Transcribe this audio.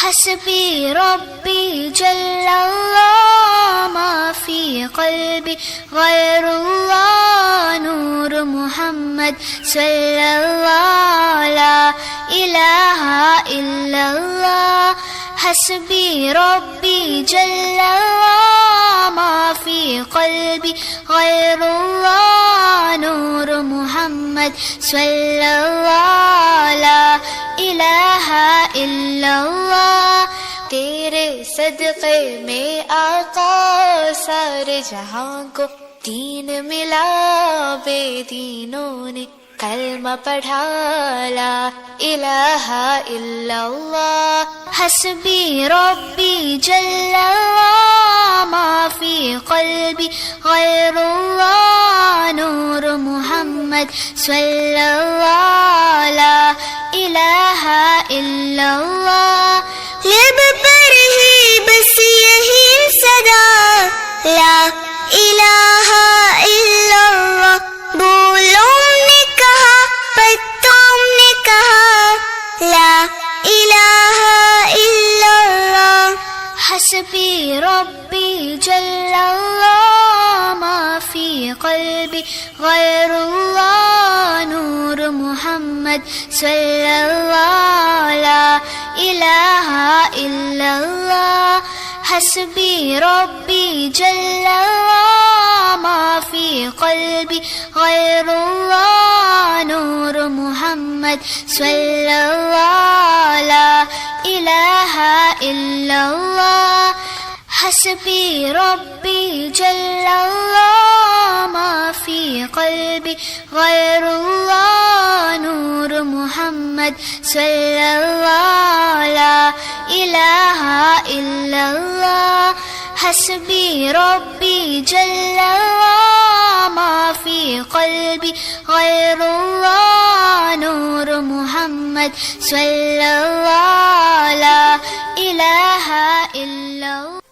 حسبي ربي جل الله ما في قلبي غير الله نور محمد صلى الله لا إله إلا الله حسبي ربي جل الله ما في قلبي غير الله نور محمد صلى الله لا الہ الا اللہ. تیرے صدقے میں آقا سارے جہاں کو دین ملا، بے دینوں نے کلمہ پڑھا لا الہ الا اللہ. حسبی ربی جل اللہ ما فی قلبی غیر اللہ نور محمد صلی اللہ لا الہ الا اللہ. لب پر ہی بس یہی صدا لا الہ الا اللہ. بولوں نے کہا پتوں نے کہا لا الہ الا اللہ. حسبی ربی جل اللہ ما فی قلبی غیر اللہ نور محمد صلی اللہ لا الہ الا اللہ. حسبی ربی جل اللہ ما فی قلبی غیر اللہ نور محمد صلی اللہ لا الہ الا اللہ. حسبی ربی جل اللہ ما فی قلبی غیر اللہ نور محمد صلی اللہ لا الہ الا اللہ. حسبی ربی جل اللہ ما فی قلبی غیر اللہ نور محمد صلی اللہ لا الہ الا اللہ.